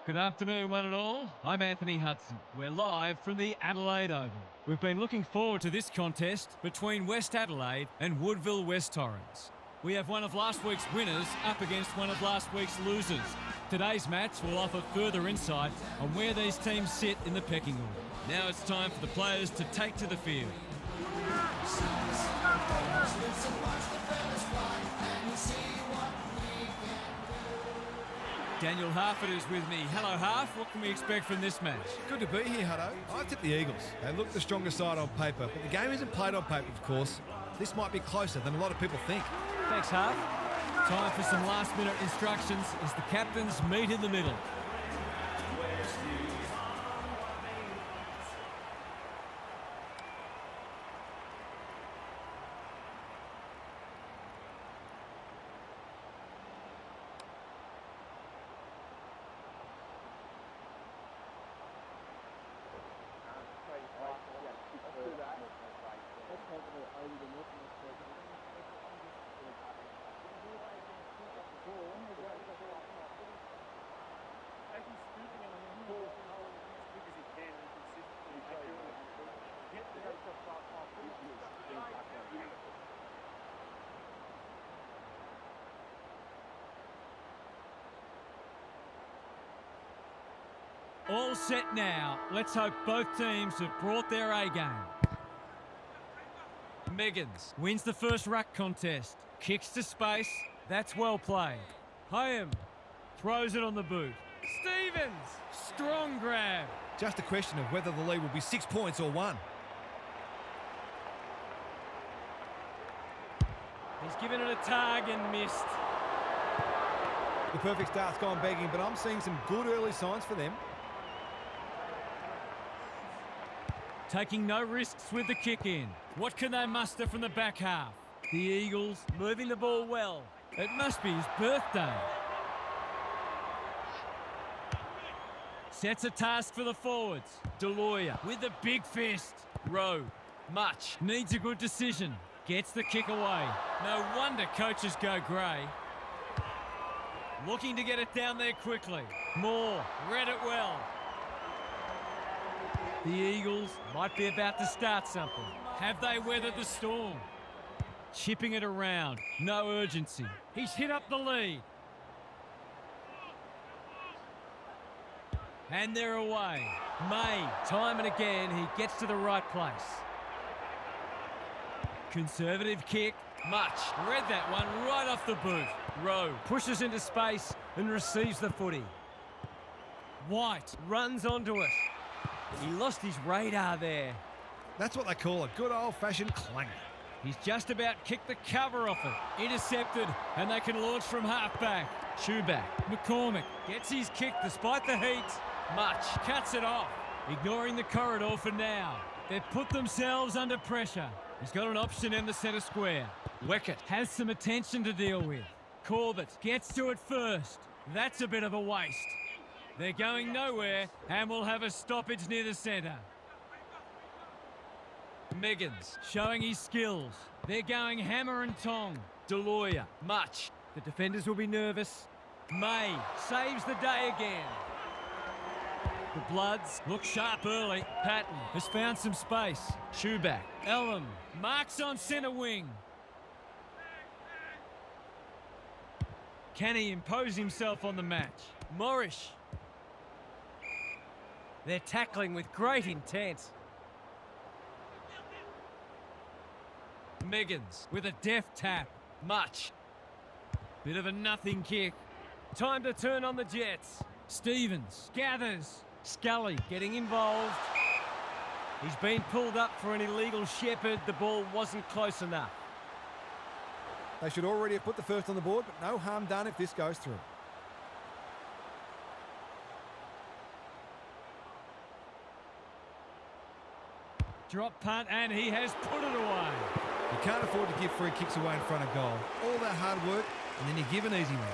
Good afternoon, one and all. I'm Anthony Hudson. We're live from the Adelaide Oval. We've been looking forward to this contest between West Adelaide and Woodville West-Torrens. We have one of last week's winners up against one of last week's losers. Today's match will offer further insight on where these teams sit in the pecking order. Now it's time for the players to take to the field. Daniel Harford is with me. Hello, Harf. What can we expect from this match? Good to be here, Hutto. I tipped the Eagles. They look the stronger side on paper, but the game isn't played on paper, of course. This might be closer than a lot of people think. Thanks, Harf. Time for some last-minute instructions as the captains meet in the middle. All set now. Let's hope both teams have brought their A-game. Meggins wins the first ruck contest. Kicks to space. That's well played. Hayham throws it on the boot. Stevens, strong grab. Just a question of whether the lead will be 6 points or 1. He's given it a tug and missed. The perfect start's gone begging, but I'm seeing some good early signs for them. Taking no risks with the kick in. What can they muster from the back half? The Eagles moving the ball well. It must be his birthday. Sets a task for the forwards. Deloya with the big fist. Rowe, much, needs a good decision. Gets the kick away. No wonder coaches go grey. Looking to get it down there quickly. Moore, read it well. The Eagles might be about to start something. Have they weathered the storm? Chipping it around. No urgency. He's hit up the lead. And they're away. May, time and again, he gets to the right place. Conservative kick. Much. Read that one right off the boot. Rowe pushes into space and receives the footy. White runs onto it. He lost his radar there. That's what they call a good old-fashioned clanger. He's just about kicked the cover off it. Intercepted, and they can launch from half-back. Shoeback. McCormick gets his kick despite the heat. Much cuts it off, ignoring the corridor for now. They've put themselves under pressure. He's got an option in the centre square. Weckett has some attention to deal with. Corbett gets to it first. That's a bit of a waste. They're going nowhere and will have a stoppage near the centre. Meggins showing his skills. They're going hammer and tong. Deloya, much. The defenders will be nervous. May saves the day again. The Bloods look sharp early. Patton has found some space. Shoeback. Ellam marks on centre wing. Can he impose himself on the match? Morrish. They're tackling with great intent. Meggins with a deft tap. Much. Bit of a nothing kick. Time to turn on the Jets. Stevens gathers. Scully getting involved. He's been pulled up for an illegal shepherd. The ball wasn't close enough. They should already have put the first on the board, but no harm done if this goes through. Drop punt, and he has put it away. You can't afford to give free kicks away in front of goal. All that hard work, and then you give an easy one.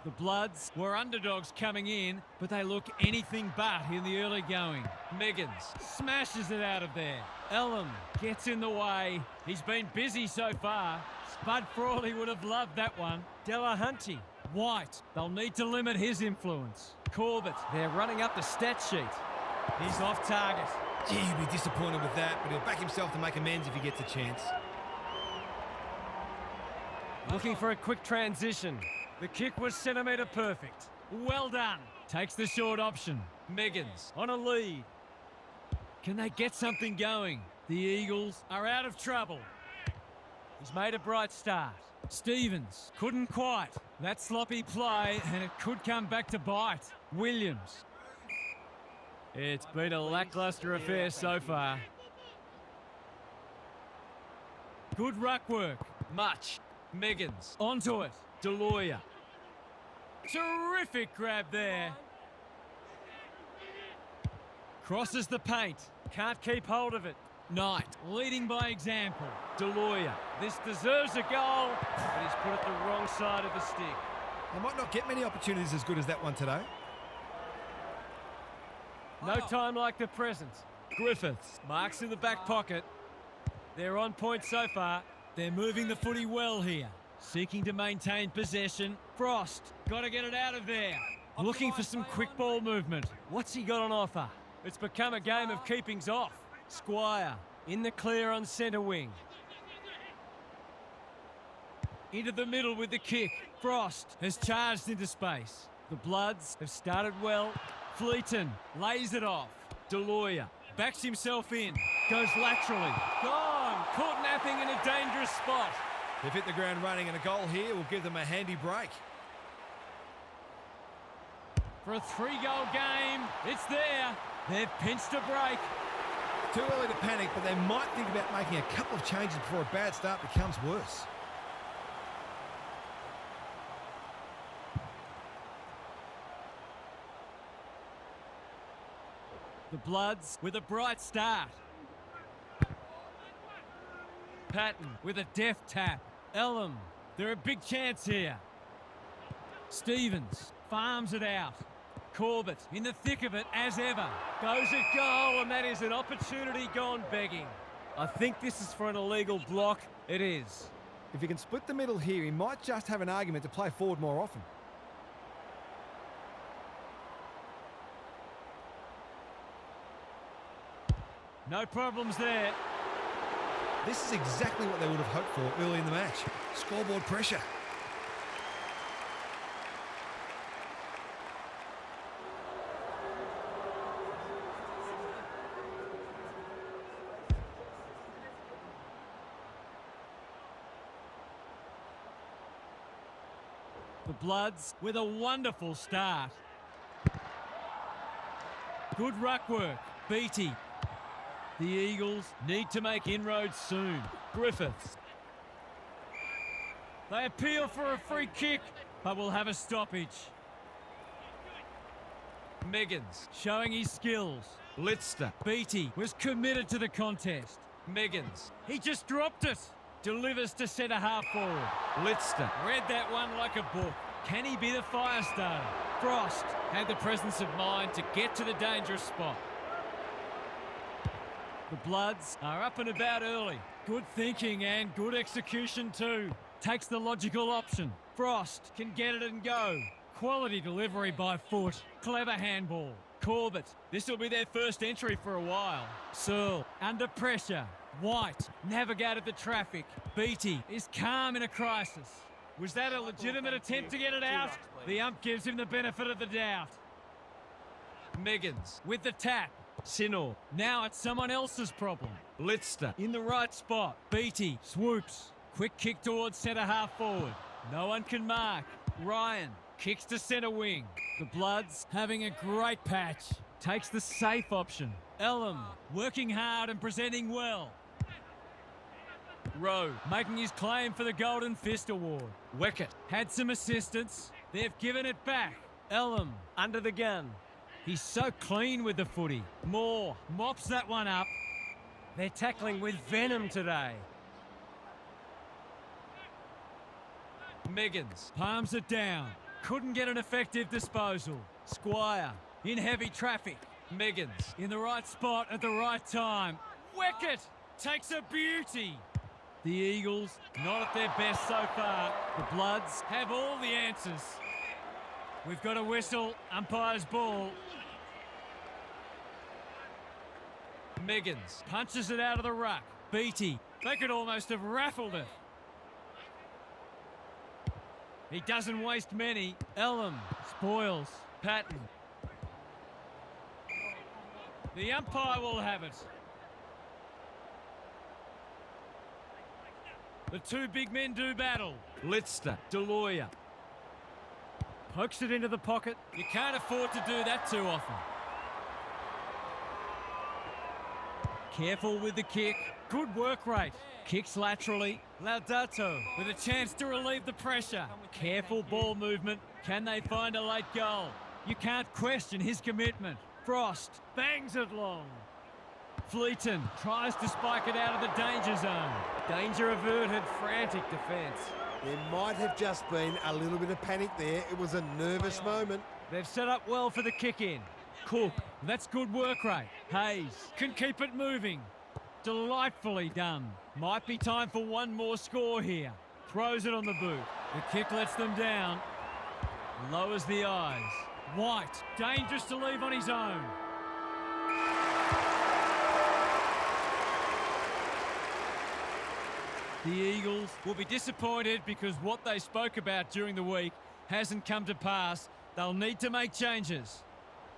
The Bloods were underdogs coming in, but they look anything but in the early going. Meggins smashes it out of there. Elam gets in the way. He's been busy so far. Spud Frawley would have loved that one. Delahunty. White. They'll need to limit his influence. Corbett. They're running up the stat sheet. He's off target. Gee, he'd be disappointed with that, but he'll back himself to make amends if he gets a chance. Looking for a quick transition. The kick was centimetre perfect. Well done. Takes the short option. Meggins on a lead. Can they get something going? The Eagles are out of trouble. He's made a bright start. Stevens couldn't quite. That sloppy play, and it could come back to bite. Williams. It's been a lacklustre affair so far. Good ruck work. Much. Meggins onto it. Deloya. Terrific grab there. Crosses the paint. Can't keep hold of it. Knight leading by example. Deloya. This deserves a goal, but he's put it the wrong side of the stick. They might not get many opportunities as good as that one today. No time like the present. Griffiths marks in the back pocket. They're on point so far. They're moving the footy well here. Seeking to maintain possession. Frost, got to get it out of there. Looking for some quick ball movement. What's he got on offer? It's become a game of keepings off. Squire, in the clear on centre wing. Into the middle with the kick. Frost has charged into space. The Bloods have started well. Fleeton lays it off. Deloya backs himself in. Goes laterally. Gone. Caught napping in a dangerous spot. They've hit the ground running, and a goal here will give them a handy break. For a 3-goal game, it's there. They've pinched a break. Too early to panic, but they might think about making a couple of changes before a bad start becomes worse. The Bloods with a bright start. Patton with a deft tap. Elam, they're a big chance here. Stevens farms it out. Corbett in the thick of it as ever. Goes a goal, and that is an opportunity gone begging. I think this is for an illegal block. It is. If he can split the middle here, he might just have an argument to play forward more often. No problems there. This is exactly what they would have hoped for early in the match. Scoreboard pressure. The Bloods with a wonderful start. Good ruck work. Beattie. The Eagles need to make inroads soon. Griffiths. They appeal for a free kick, but will have a stoppage. Meggins showing his skills. Lister. Beattie was committed to the contest. Meggins. He just dropped it. Delivers to centre half forward. Lister read that one like a book. Can he be the fire starter? Frost had the presence of mind to get to the dangerous spot. The Bloods are up and about early. Good thinking and good execution too. Takes the logical option. Frost can get it and go. Quality delivery by foot. Clever handball. Corbett. This will be their first entry for a while. Searle under pressure. White navigated the traffic. Beattie is calm in a crisis. Was that a legitimate attempt to get it out? The ump gives him the benefit of the doubt. Meggins with the tap. Sinor. Now it's someone else's problem. Lister in the right spot. Beattie swoops. Quick kick towards centre half forward. No one can mark. Ryan kicks to centre wing. The Bloods having a great patch. Takes the safe option. Elam working hard and presenting well. Rowe making his claim for the Golden Fist Award. Weckett had some assistance. They've given it back. Elam under the gun. He's so clean with the footy. Moore mops that one up. They're tackling with venom today. Meggins palms it down. couldn't get an effective disposal. Squire in heavy traffic. Meggins in the right spot at the right time. Wicket takes a beauty. The Eagles not at their best so far. The Bloods have all the answers. We've got a whistle, umpire's ball. Meggins punches it out of the ruck. Beattie, they could almost have raffled it. He doesn't waste many. Ellam spoils. Patton. The umpire will have it. The two big men do battle. Lister, Deloya. Pokes it into the pocket. You can't afford to do that too often. Careful with the kick. Good work rate. Kicks laterally. Laudato with a chance to relieve the pressure. Careful ball movement. Can they find a late goal? You can't question his commitment. Frost bangs it long. Fleeton tries to spike it out of the danger zone. Danger averted, frantic defence. There might have just been a little bit of panic there. It was a nervous moment. They've set up well for the kick-in. Cook, that's good work rate. Hayes can keep it moving. Delightfully done. Might be time for one more score here. Throws it on the boot. The kick lets them down. Lowers the eyes. White, dangerous to leave on his own. The Eagles will be disappointed because what they spoke about during the week hasn't come to pass. They'll need to make changes.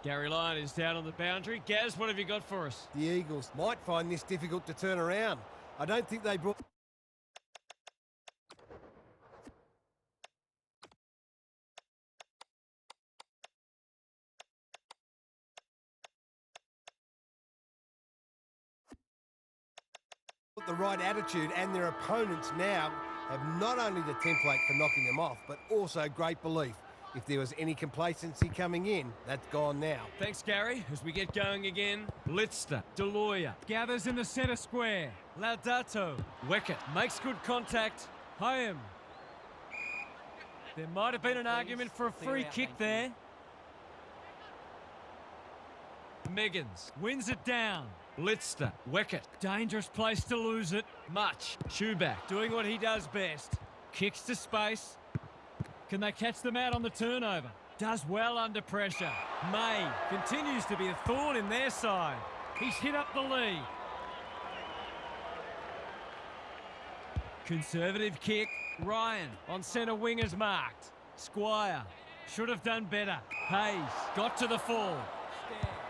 Gary Lyon is down on the boundary. Gaz, what have you got for us? The Eagles might find this difficult to turn around. I don't think they brought... the right attitude, and their opponents now have not only the template for knocking them off, but also great belief. If there was any complacency coming in, that's gone now. Thanks, Gary. As we get going again, Lister, Deloya gathers in the centre square. Laudato, Wicket makes good contact. Hyam. There might have been an argument for a free kick there. Meggins wins it down. Lister, Wicket, dangerous place to lose it. Much, Shoeback doing what he does best. Kicks to space. Can they catch them out on the turnover? Does well under pressure. May continues to be a thorn in their side. He's hit up the lead. Conservative kick. Ryan on centre wing is marked. Squire should have done better. Hayes got to the fall.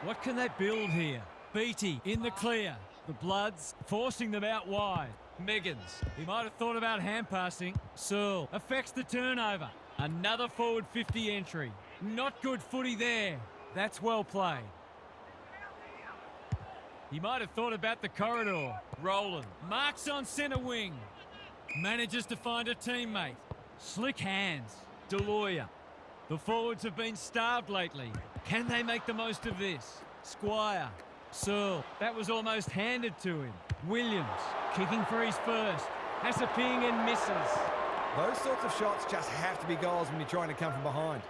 What can they build here? Beattie in the clear. The Bloods forcing them out wide. Meggins, he might have thought about hand passing. Searle affects the turnover. Another forward 50 entry. Not good footy there. That's well played. He might have thought about the corridor. Rowland marks on centre wing. Manages to find a teammate. Slick hands. Deloya. The forwards have been starved lately. Can they make the most of this? Squire. Searle. That was almost handed to him. Williams kicking for his first. Has a ping and misses. Those sorts of shots just have to be goals when you're trying to come from behind.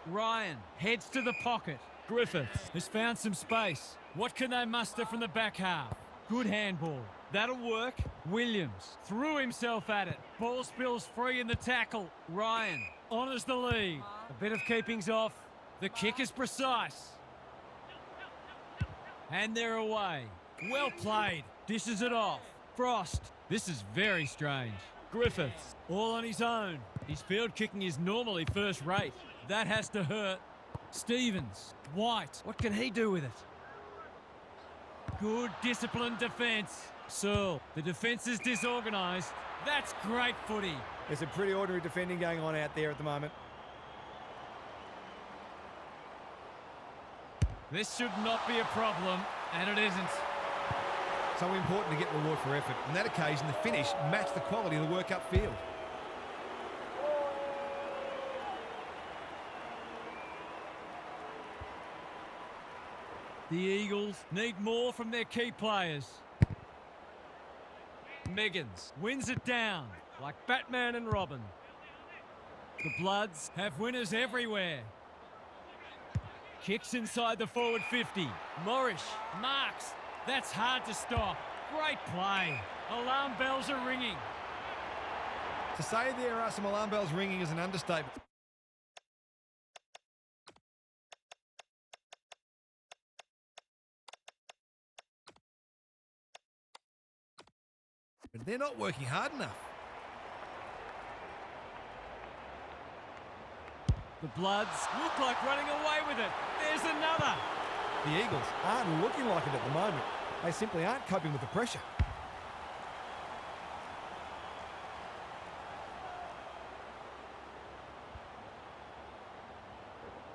Ryan heads to the pocket. Griffiths has found some space. What can they muster from the back half? Good handball. That'll work. Williams threw himself at it. Ball spills free in the tackle. Ryan honours the lead. A bit of keeping's off. The kick is precise. And they're away. Well played. Dishes it off. Frost. This is very strange. Griffiths all on his own. His field kicking is normally first rate. That has to hurt. Stevens. White. What can he do with it? Good disciplined defence. Searle. The defence is disorganised. That's great footy. There's some pretty ordinary defending going on out there at the moment. This should not be a problem, and it isn't. So important to get reward for effort. On that occasion, the finish matched the quality of the work upfield. The Eagles need more from their key players. Meggins wins it down like Batman and Robin. The Bloods have winners everywhere. Kicks inside the forward 50. Morris marks. That's hard to stop. Great play. Alarm bells are ringing. To say there are some alarm bells ringing is an understatement. But they're not working hard enough. The Bloods look like running away with it. There's another. The Eagles aren't looking like it at the moment. They simply aren't coping with the pressure.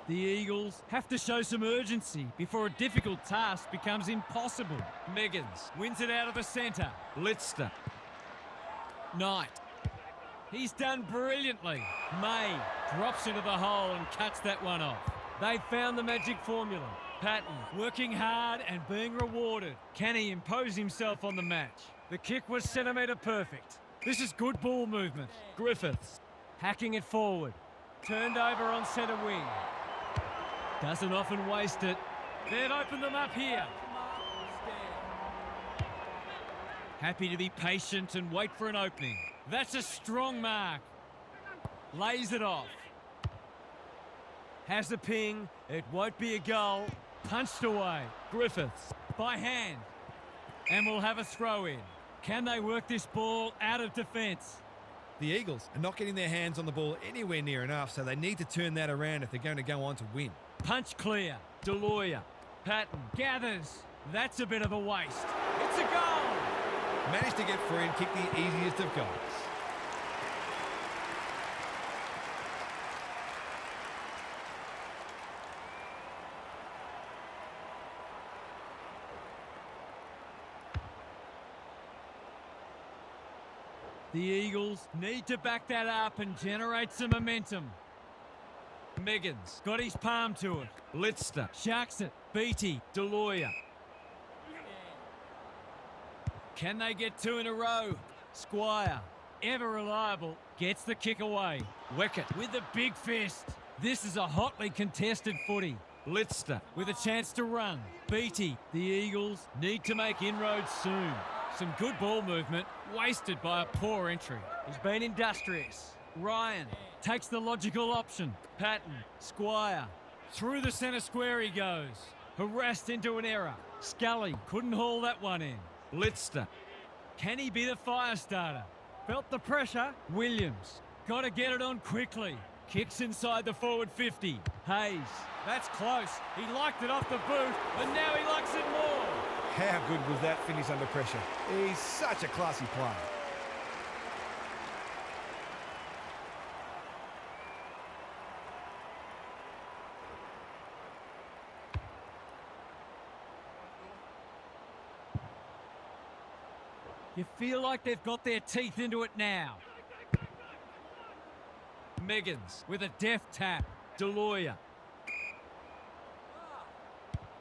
The Eagles have to show some urgency before a difficult task becomes impossible. Meggins wins it out of the centre. Lister. Knight. He's done brilliantly. May drops into the hole and cuts that one off. They've found the magic formula. Patton working hard and being rewarded. Can he impose himself on the match? The kick was centimetre perfect. This is good ball movement. Griffiths hacking it forward. Turned over on centre wing. Doesn't often waste it. They've opened them up here. Happy to be patient and wait for an opening. That's a strong mark. Lays it off. Has a ping. It won't be a goal. Punched away. Griffiths by hand. And we'll have a throw in. Can they work this ball out of defence? The Eagles are not getting their hands on the ball anywhere near enough, so they need to turn that around if they're going to go on to win. Punch clear. Deloya. Patton gathers. That's a bit of a waste. It's a goal. Managed to get free and kick the easiest of goals. The Eagles need to back that up and generate some momentum. Meggins got his palm to it. Lister sharks it. Beattie. Deloya. Can they get two in a row? Squire, ever reliable, gets the kick away. Weckett with a big fist. This is a hotly contested footy. Lister with a chance to run. Beattie. The Eagles need to make inroads soon. Some good ball movement, wasted by a poor entry. He's been industrious. Ryan takes the logical option. Patton, Squire. Through the centre square he goes. Harassed into an error. Scully couldn't haul that one in. Lister. Can he be the fire starter? Felt the pressure. Williams. Got to get it on quickly. Kicks inside the forward 50. Hayes. That's close. He liked it off the boot, and now he likes it more. How good was that finish under pressure? He's such a classy player. You feel like they've got their teeth into it now. Meggins with a deft tap. Deloya.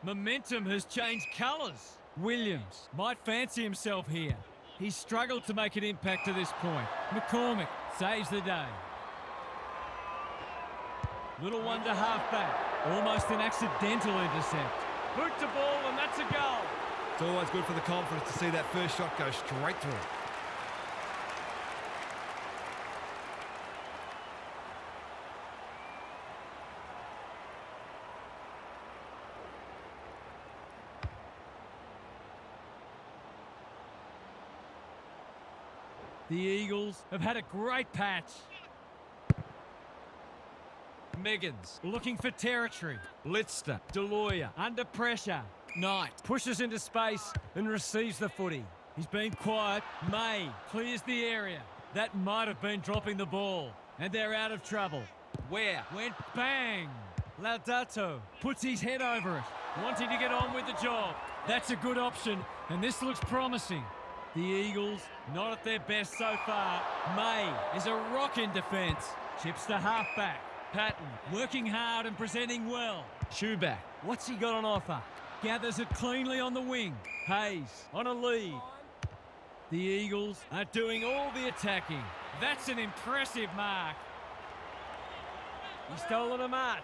Momentum has changed colours. Williams might fancy himself here. He's struggled to make an impact to this point. McCormick saves the day. Little one to half back. Almost an accidental intercept. Boot to ball and that's a goal. It's always good for the confidence to see that first shot go straight through. The Eagles have had a great patch. Meggins looking for territory. Lister. Deloya under pressure. Knight pushes into space and receives the footy. He's been quiet. May clears the area. That might have been dropping the ball. And they're out of trouble. Where? Went bang. Laudato puts his head over it, wanting to get on with the job. That's a good option, and this looks promising. The Eagles not at their best so far. May is a rock in defence. Chips to half-back. Patton working hard and presenting well. Shoeback, what's he got on offer? Gathers it cleanly on the wing. Hayes on a lead. The The Eagles are doing all the attacking. That's an impressive mark. He's stolen a march.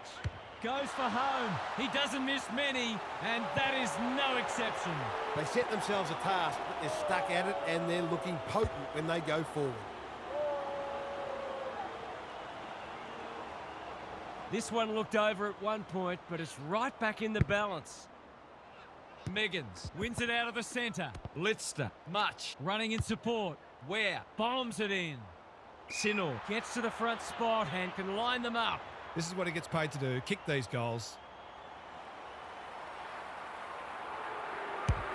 Goes for home. He doesn't miss many, and that is no exception. They set themselves a task, but they're stuck at it, and they're looking potent when they go forward. This one looked over at one point, but it's right back in the balance. Meggins wins it out of the centre. Litzter, Much, running in support. Ware bombs it in. Sinnor gets to the front spot and can line them up. This is what he gets paid to do, kick these goals.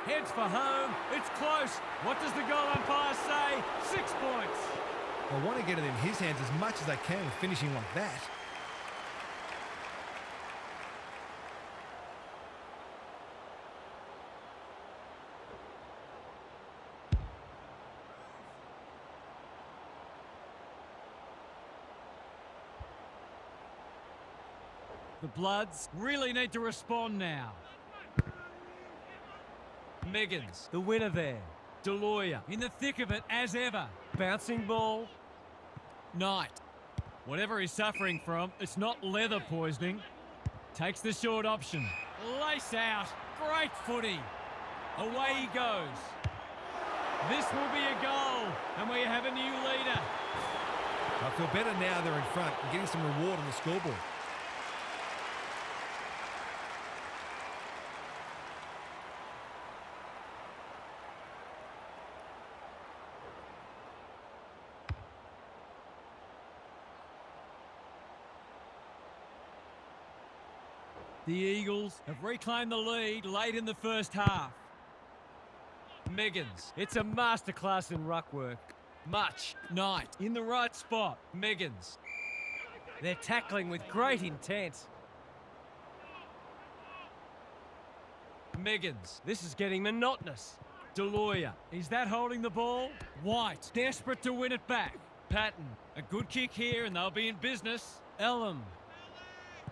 Heads for home. It's close. What does the goal umpire say? 6 points. They want to get it in his hands as much as they can with finishing like that. The Bloods really need to respond now. Meggins, the winner there. Deloya in the thick of it as ever. Bouncing ball. Knight. Whatever he's suffering from, it's not leather poisoning. Takes the short option. Lace out. Great footy. Away he goes. This will be a goal, and we have a new leader. I feel better now they're in front and getting some reward on the scoreboard. The Eagles have reclaimed the lead late in the first half. Meggins, it's a masterclass in ruck work. Much, Knight, in the right spot. Meggins. They're tackling with great intent. Meggins, this is getting monotonous. Deloya, is that holding the ball? White, desperate to win it back. Patton, a good kick here and they'll be in business. Elam,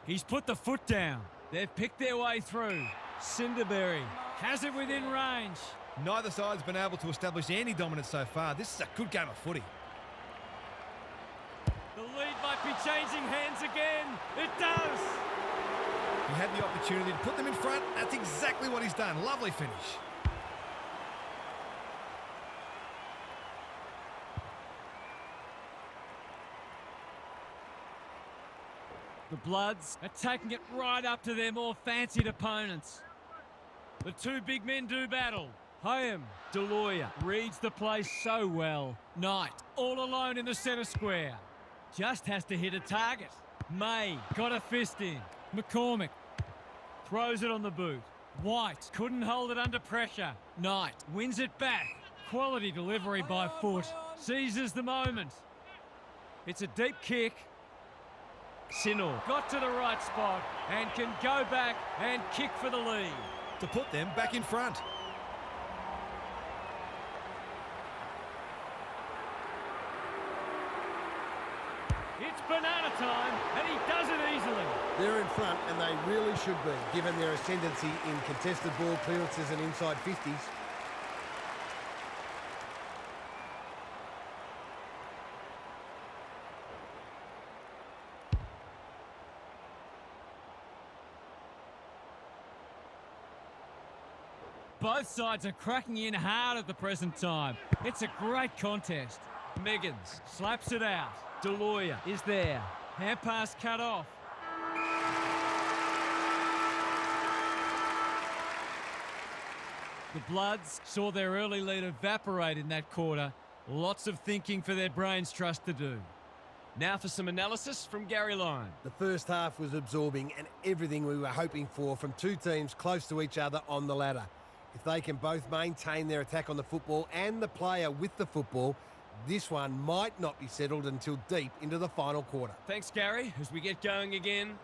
he's put the foot down. They've picked their way through. Cinderberry has it within range. Neither side's been able to establish any dominance so far. This is a good game of footy. The lead might be changing hands again. It does. He had the opportunity to put them in front. That's exactly what he's done. Lovely finish. The Bloods are taking it right up to their more fancied opponents. The two big men do battle. Hayem, Deloya reads the play so well. Knight, all alone in the centre square. Just has to hit a target. May got a fist in. McCormick throws it on the boot. White couldn't hold it under pressure. Knight wins it back. Quality delivery by foot. Seizes the moment. It's a deep kick. Sinnor got to the right spot and can go back and kick for the lead. To put them back in front. It's banana time, and he does it easily. They're in front, and they really should be, given their ascendancy in contested ball clearances and inside 50s. Both sides are cracking in hard at the present time. It's a great contest. Meggins slaps it out. Deloya is there. Hand pass cut off. The Bloods saw their early lead evaporate in that quarter. Lots of thinking for their brains trust to do. Now for some analysis from Gary Lyon. The first half was absorbing and everything we were hoping for from two teams close to each other on the ladder. If they can both maintain their attack on the football and the player with the football, this one might not be settled until deep into the final quarter. Thanks, Gary. As we get going again,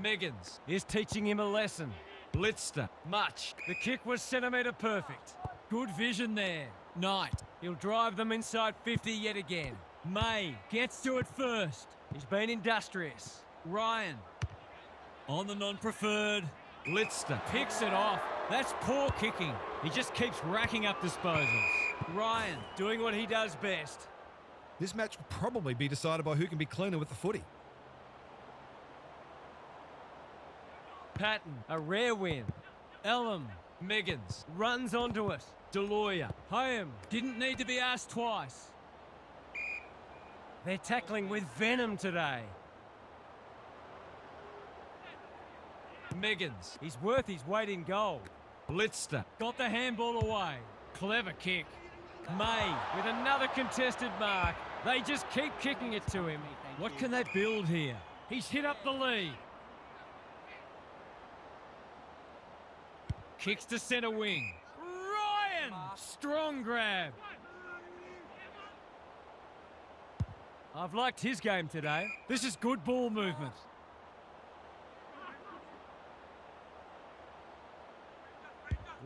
Meggins is teaching him a lesson. Blitzter, much. The kick was centimetre perfect. Good vision there. Knight, he'll drive them inside 50 yet again. May gets to it first. He's been industrious. Ryan, on the non-preferred. Blitzter picks it off. That's poor kicking. He just keeps racking up disposals. Ryan doing what he does best. This match will probably be decided by who can be cleaner with the footy. Patton, a rare win. Elam, Meggins, runs onto it. Deloya, home, didn't need to be asked twice. They're tackling with venom today. Meggins, he's worth his weight in gold. Blitzter, got the handball away. Clever kick. May, with another contested mark. They just keep kicking it to him. What can they build here? He's hit up the lead. Kicks to centre wing. Ryan! Strong grab. I've liked his game today. This is good ball movement.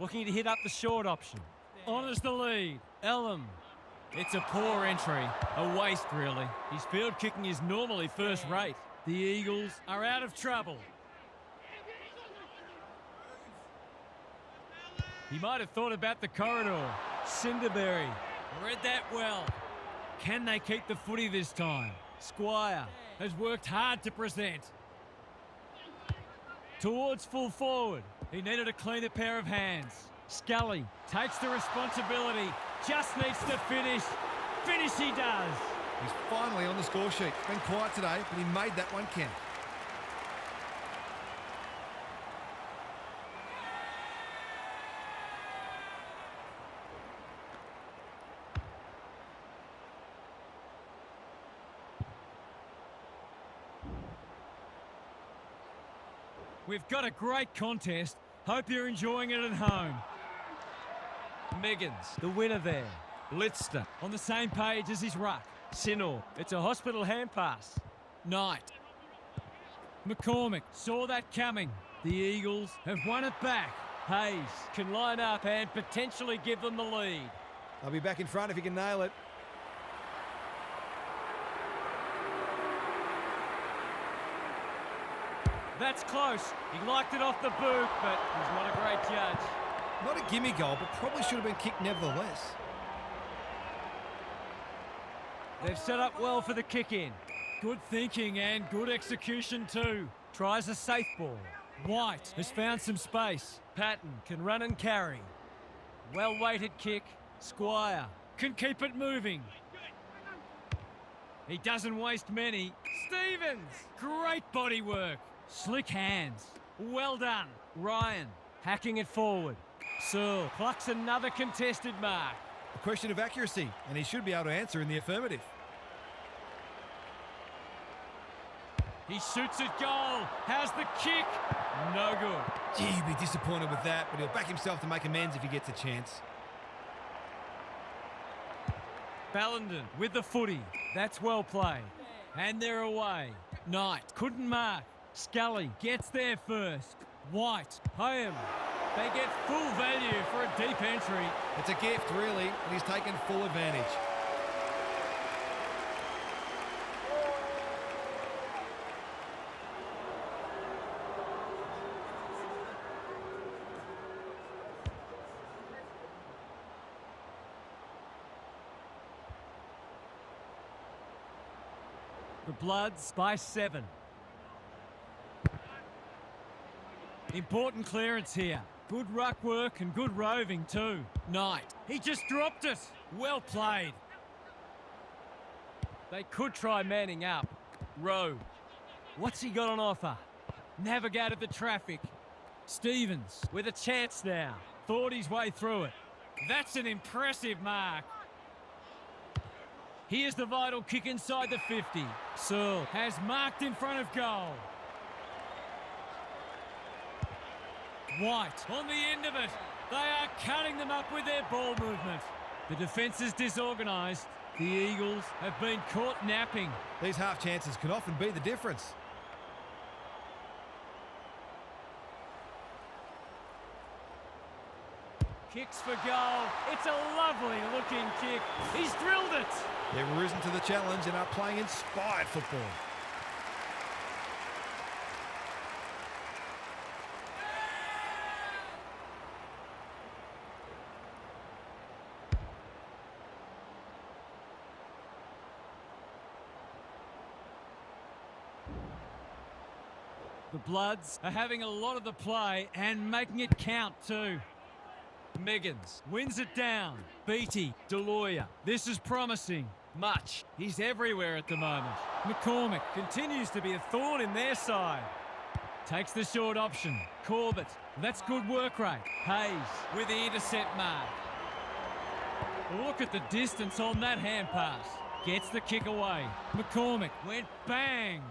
Looking to hit up the short option. Honours the lead. Elam. It's a poor entry. A waste, really. His field kicking is normally first rate. The Eagles are out of trouble. He might have thought about the corridor. Cinderberry read that well. Can they keep the footy this time? Squire has worked hard to present. Towards full forward. He needed a cleaner pair of hands. Scully takes the responsibility. Just needs to finish. Finish he does. He's finally on the score sheet. It's been quiet today, but he made that one count. We've got a great contest. Hope you're enjoying it at home. Meggins, the winner there. Blitzter, on the same page as his ruck. Sinor, it's a hospital hand pass. Knight. McCormick saw that coming. The Eagles have won it back. Hayes can line up and potentially give them the lead. I'll be back in front if he can nail it. That's close. He liked it off the boot, but he's not a great judge. Not a gimme goal, but probably should have been kicked nevertheless. They've set up well for the kick-in. Good thinking and good execution too. Tries a safe ball. White has found some space. Patton can run and carry. Well-weighted kick. Squire can keep it moving. He doesn't waste many. Stevens, great body work. Slick hands. Well done. Ryan hacking it forward. Searle plucks another contested mark. A question of accuracy, and he should be able to answer in the affirmative. He shoots at goal. How's the kick? No good. Gee, he'd be disappointed with that, but he'll back himself to make amends if he gets a chance. Ballenden with the footy. That's well played. And they're away. Knight couldn't mark. Scully gets there first. White, home. They get full value for a deep entry. It's a gift, really, and he's taken full advantage. The Bloods by 7. Important clearance here. Good ruck work and good roving too. Knight, he just dropped it. Well played. They could try manning up. Rowe, what's he got on offer? Navigated the traffic. Stevens with a chance now. Thought his way through it. That's an impressive mark. Here's the vital kick inside the 50. Searle has marked in front of goal. White on the end of it. They are cutting them up with their ball movement. The defence is disorganised. The Eagles have been caught napping. These half chances can often be the difference. Kicks for goal. It's a lovely looking kick. He's drilled it. They've risen to the challenge and are playing inspired football. The Bloods are having a lot of the play and making it count too. Meggins wins it down. Beattie, Deloya. This is promising. Much. He's everywhere at the moment. McCormick continues to be a thorn in their side. Takes the short option. Corbett. That's good work rate. Hayes with the intercept mark. Look at the distance on that hand pass. Gets the kick away. McCormick went bang.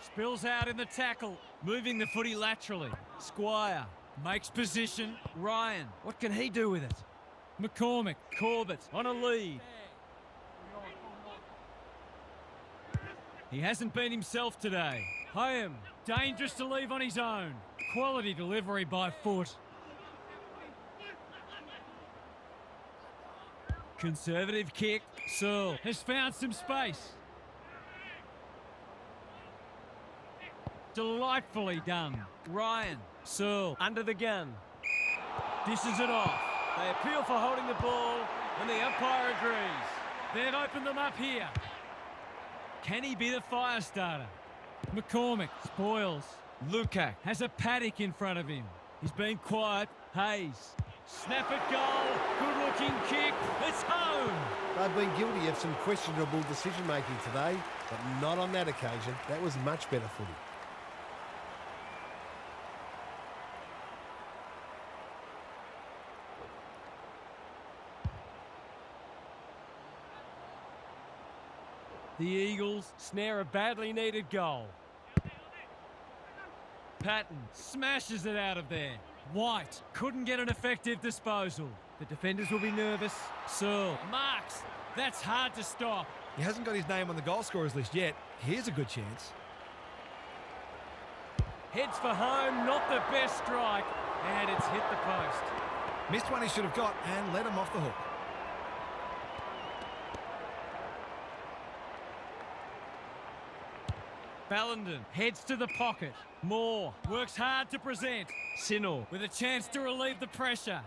Spills out in the tackle. Moving the footy laterally. Squire makes position. Ryan, what can he do with it? McCormick, Corbett on a lead. He hasn't been himself today. Hayem, dangerous to leave on his own. Quality delivery by foot. Conservative kick. Searle has found some space. Delightfully done. Ryan, Searle under the gun. Dishes it off. They appeal for holding the ball and the umpire agrees. They've opened them up here. Can he be the fire starter? McCormick spoils. Lukac has a paddock in front of him. He's been quiet. Hayes. Snap at goal. Good looking kick. It's home. They've been guilty of some questionable decision making today, but not on that occasion. That was much better footy. The Eagles snare a badly needed goal. Patton smashes it out of there. White couldn't get an effective disposal. The defenders will be nervous. Searle marks. That's hard to stop. He hasn't got his name on the goal scorers list yet. Here's a good chance. Heads for home, not the best strike, and it's hit the post. Missed one he should have got and let him off the hook. Ballenden heads to the pocket. Moore works hard to present. Sinnall with a chance to relieve the pressure.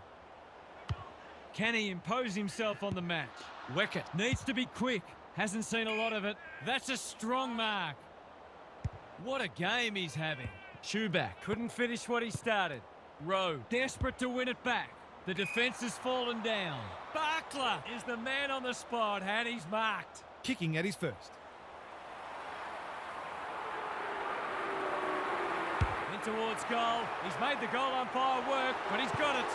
Can he impose himself on the match? Weckett needs to be quick. Hasn't seen a lot of it. That's a strong mark. What a game he's having. Shuback couldn't finish what he started. Rowe desperate to win it back. The defence has fallen down. Barkler is the man on the spot and he's marked. Kicking at his first. Towards goal. He's made the goal umpire work, but he's got it.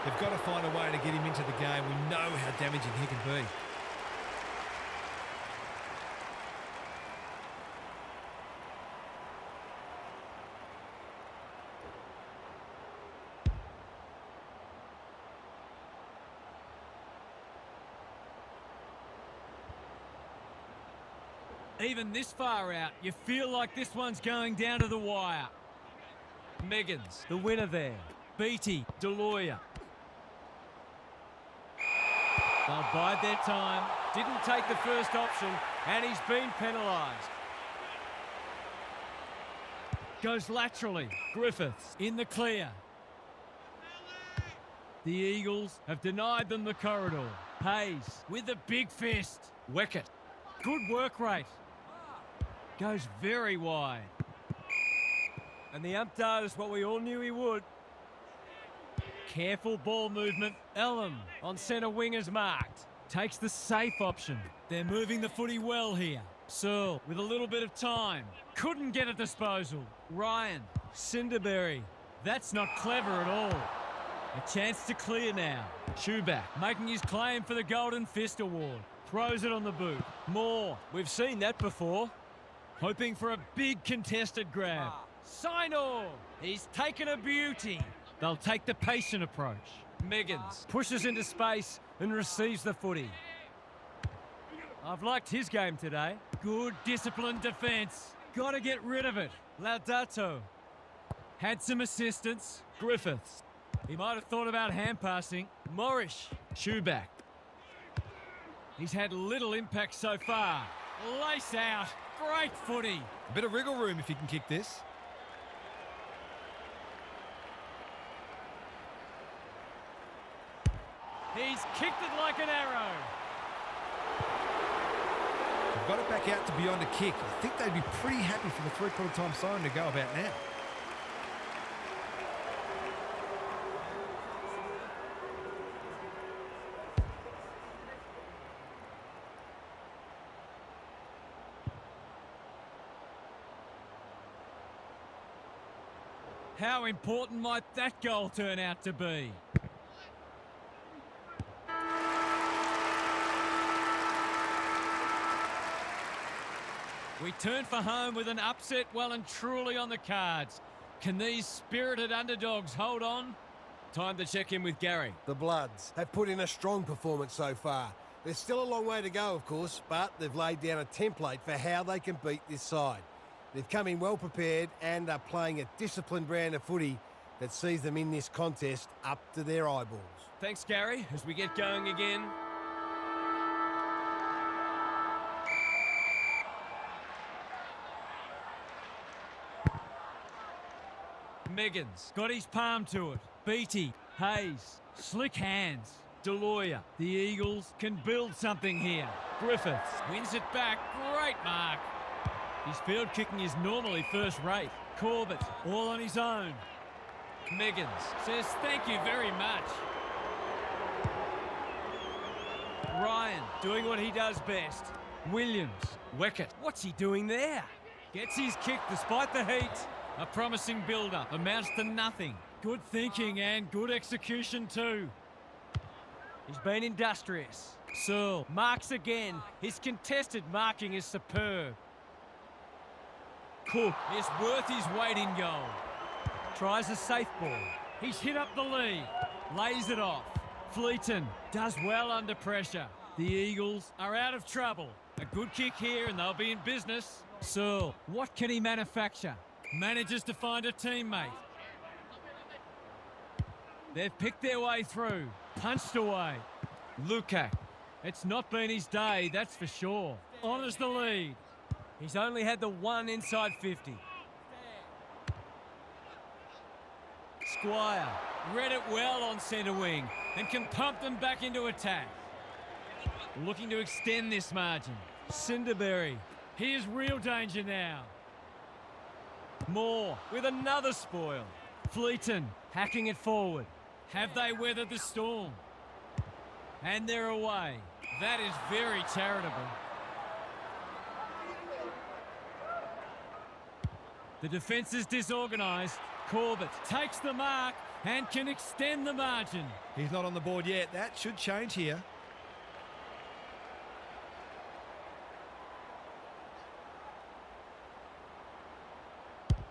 They've got to find a way to get him into the game. We know how damaging he can be. Even this far out, you feel like this one's going down to the wire. Meggins, the winner there. Beattie, Deloya. They'll bide their time. Didn't take the first option, and he's been penalised. Goes laterally. Griffiths in the clear. The Eagles have denied them the corridor. Hayes with a big fist. Weckett. Good work rate. Goes very wide. And the ump does what we all knew he would. Careful ball movement. Elam on centre wing is marked. Takes the safe option. They're moving the footy well here. Searle with a little bit of time. Couldn't get a disposal. Ryan. Cinderberry. That's not clever at all. A chance to clear now. Shuback making his claim for the Golden Fist Award. Throws it on the boot. Moore. We've seen that before. Hoping for a big contested grab. Signor. He's taken a beauty. They'll take the patient approach. Meggins pushes into space and receives the footy. I've liked his game today. Good disciplined defence. Got to get rid of it. Laudato. Had some assistance. Griffiths. He might have thought about hand passing. Morris, Shuback. He's had little impact so far. Lace out. Great footy. A bit of wriggle room if you can kick this. He's kicked it like an arrow. They've got it back out to beyond a kick. I think they'd be pretty happy for the three-quarter time siren to go about now. How important might that goal turn out to be? We turn for home with an upset well and truly on the cards. Can these spirited underdogs hold on? Time to check in with Gary. The Bloods have put in a strong performance so far. There's still a long way to go, of course, but they've laid down a template for how they can beat this side. They've come in well prepared and are playing a disciplined brand of footy that sees them in this contest up to their eyeballs. Thanks, Gary, as we get going again. Meggins got his palm to it. Beattie, Hayes, slick hands. Deloya, the Eagles can build something here. Griffiths wins it back. Great mark. His field kicking is normally first rate. Corbett, all on his own. Meggins says thank you very much. Ryan doing what he does best. Williams, Weckett, what's he doing there? Gets his kick despite the heat. A promising build-up amounts to nothing. Good thinking and good execution too. He's been industrious. Searle marks again. His contested marking is superb. Cook is worth his weight in goal. Tries a safe ball. He's hit up the lead. Lays it off. Fleeton does well under pressure. The Eagles are out of trouble. A good kick here and they'll be in business. Searle, what can he manufacture? Manages to find a teammate. They've picked their way through. Punched away. Lukac. It's not been his day, that's for sure. Honours the lead. He's only had the one inside 50. Squire read it well on centre wing and can pump them back into attack. Looking to extend this margin. Cinderberry. Here's real danger now. Moore with another spoil. Fleeton hacking it forward. Have they weathered the storm? And they're away. That is very charitable. The defence is disorganised. Corbett takes the mark and can extend the margin. He's not on the board yet. That should change here.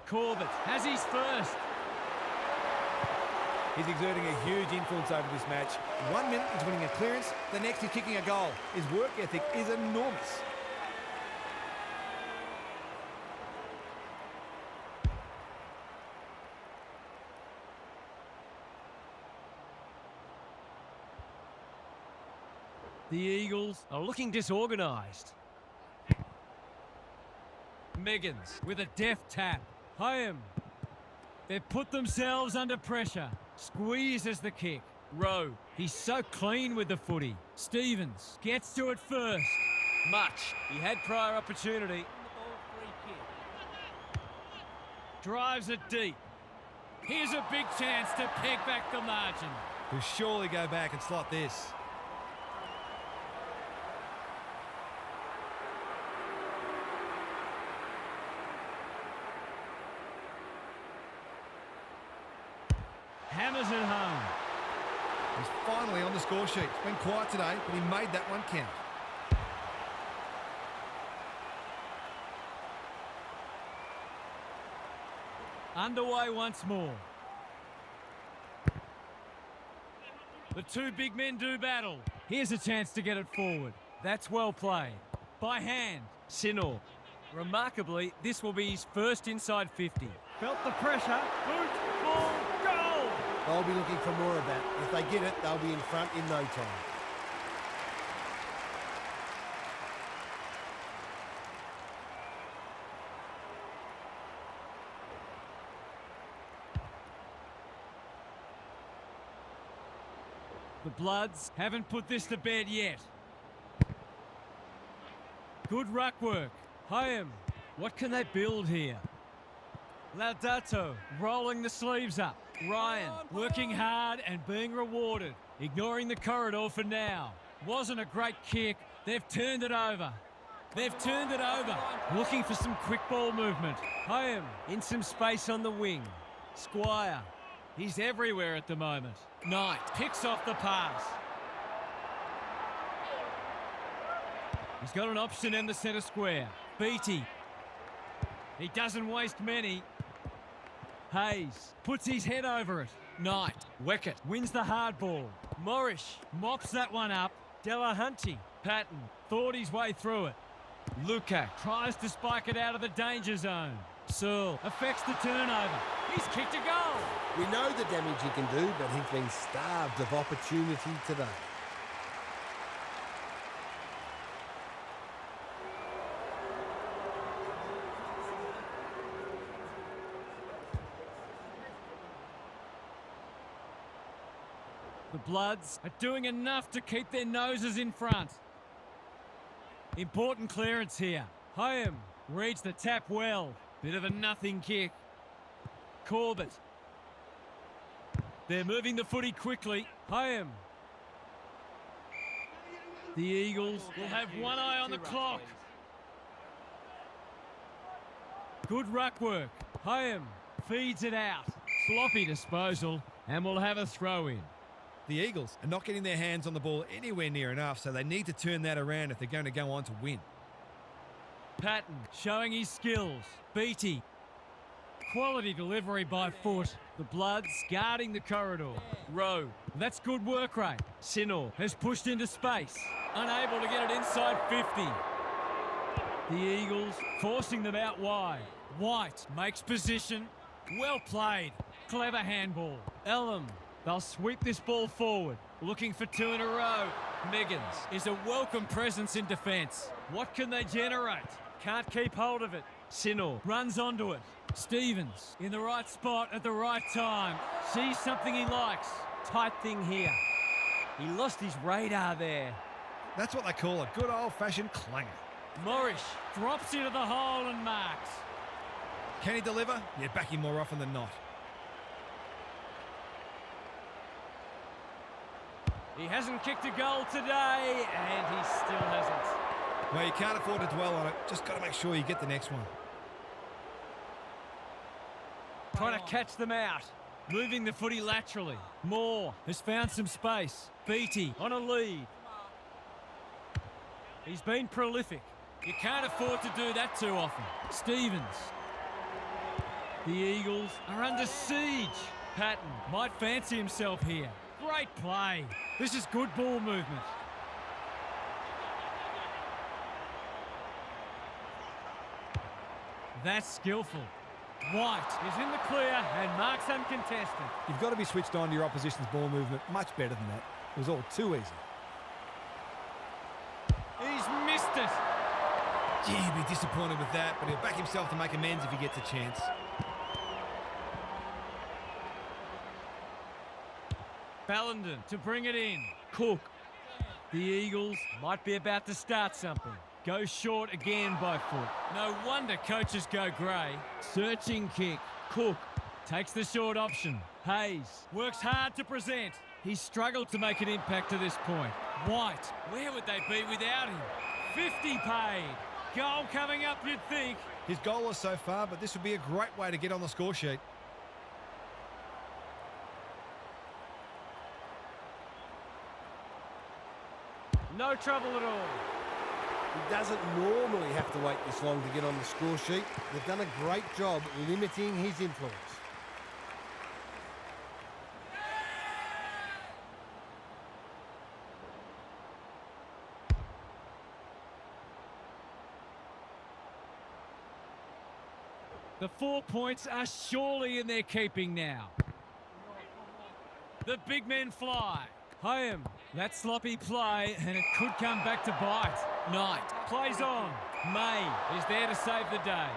Corbett has his first. He's exerting a huge influence over this match. 1 minute he's winning a clearance, the next he's kicking a goal. His work ethic is enormous. The Eagles are looking disorganised. Meggins with a deft tap. Hayem. They've put themselves under pressure. Squeezes the kick. Rowe. He's so clean with the footy. Stevens gets to it first. Much. He had prior opportunity. Drives it deep. Here's a big chance to peg back the margin. He'll surely go back and slot this. Hammers it home. He's finally on the score sheet. It's been quiet today, but he made that one count. Underway once more. The two big men do battle. Here's a chance to get it forward. That's well played. By hand, Sinor. Remarkably, this will be his first inside 50. Felt the pressure. Boot, ball, goal! They'll be looking for more of that. If they get it, they'll be in front in no time. The Bloods haven't put this to bed yet. Good ruck work. Hyam, what can they build here? Laudato rolling the sleeves up. Ryan working hard and being rewarded. Ignoring the corridor for now. Wasn't a great kick. They've turned it over. They've turned it over. Looking for some quick ball movement. Hyam in some space on the wing. Squire. He's everywhere at the moment. Knight picks off the pass. He's got an option in the centre square. Beattie. He doesn't waste many. Hayes puts his head over it. Knight. Weckett wins the hard ball. Morrish mops that one up. Delahunty. Patton thought his way through it. Lukac tries to spike it out of the danger zone. Searle affects the turnover. He's kicked a goal. We know the damage he can do, but he's been starved of opportunity today. The Bloods are doing enough to keep their noses in front. Important clearance here. Hyam reads the tap well. Bit of a nothing kick. Corbett. They're moving the footy quickly. Hyam. The Eagles will have one eye on the clock. Good ruck work. Hyam feeds it out. Sloppy disposal, and we'll have a throw in. The Eagles are not getting their hands on the ball anywhere near enough, so they need to turn that around if they're going to go on to win. Patton showing his skills. Beattie. Quality delivery by foot. The Bloods guarding the corridor. Rowe. That's good work rate. Sinor has pushed into space. Unable to get it inside 50. The Eagles forcing them out wide. White makes position. Well played. Clever handball. Ellam. They'll sweep this ball forward. Looking for two in a row. Meggins is a welcome presence in defence. What can they generate? Can't keep hold of it. Sinor runs onto it. Stevens in the right spot at the right time. Sees something he likes. Tight thing here. He lost his radar there. That's what they call a good old-fashioned clanger. Morrish drops into the hole and marks. Can he deliver? Yeah, back him more often than not. He hasn't kicked a goal today, and he still hasn't. Well, you can't afford to dwell on it. Just got to make sure you get the next one. Trying to catch them out. Moving the footy laterally. Moore has found some space. Beattie on a lead. He's been prolific. You can't afford to do that too often. Stevens. The Eagles are under siege. Patton might fancy himself here. Great play. This is good ball movement. That's skillful. White is in the clear and marks uncontested. You've got to be switched on to your opposition's ball movement much better than that. It was all too easy. He's missed it. Gee, he'd be disappointed with that, but he'll back himself to make amends if he gets a chance. Ballenden to bring it in. Cook. The Eagles might be about to start something. Goes short again by foot. No wonder coaches go grey. Searching kick. Cook takes the short option. Hayes works hard to present. He's struggled to make an impact to this point. White, where would they be without him? 50 paid. Goal coming up, you'd think. His goal is so far, but this would be a great way to get on the score sheet. No trouble at all. He doesn't normally have to wait this long to get on the score sheet. They've done a great job limiting his influence. The 4 points are surely in their keeping now. The big men fly. Home. That sloppy play, and it could come back to bite. Knight plays on. May is there to save the day.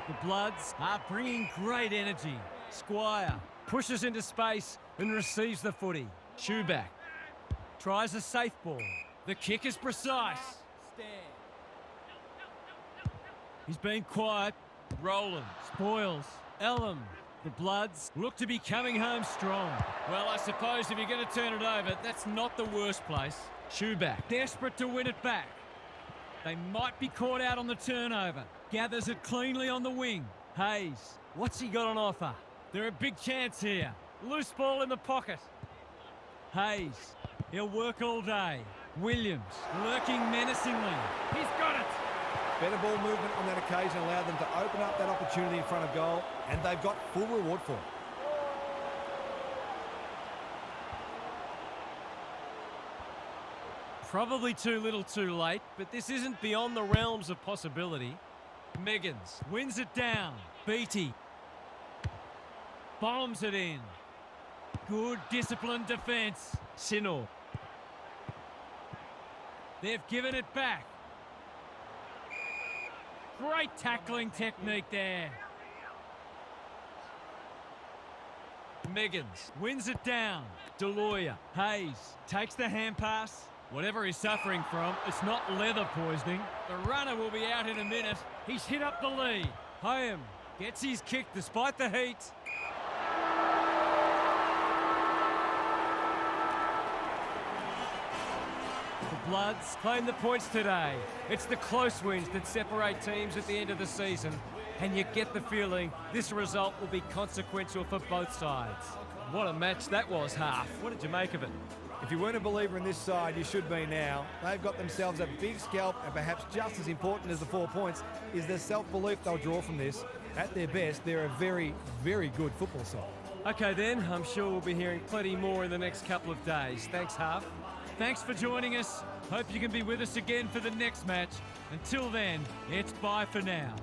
The Bloods are bringing great energy. Squire pushes into space and receives the footy. Shoeback tries a safe ball. The kick is precise. He's been quiet. Rowland spoils. Ellum. The Bloods look to be coming home strong. Well, I suppose if you're going to turn it over, that's not the worst place. Shoeback desperate to win it back. They might be caught out on the turnover. Gathers it cleanly on the wing. Hayes, what's he got on offer? They're a big chance here. Loose ball in the pocket. Hayes, he'll work all day. Williams, lurking menacingly. He's got it. Better ball movement on that occasion allowed them to open up that opportunity in front of goal, and they've got full reward for it. Probably too little too late, but this isn't beyond the realms of possibility. Meggans wins it down. Beattie bombs it in. Good disciplined defence. Sinor. They've given it back. Great tackling technique there. Meggans wins it down. Deloya. Hayes takes the hand pass. Whatever he's suffering from, it's not leather poisoning. The runner will be out in a minute. He's hit up the lead. Home gets his kick despite the heat. The Bloods claim the points today. It's the close wins that separate teams at the end of the season, and you get the feeling this result will be consequential for both sides. What a match that was, Half. What did you make of it? If you weren't a believer in this side, you should be now. They've got themselves a big scalp, and perhaps just as important as the 4 points is the self-belief they'll draw from this. At their best, they're a very, very good football side. Okay then, I'm sure we'll be hearing plenty more in the next couple of days. Thanks, Half. Thanks for joining us. Hope you can be with us again for the next match. Until then, it's bye for now.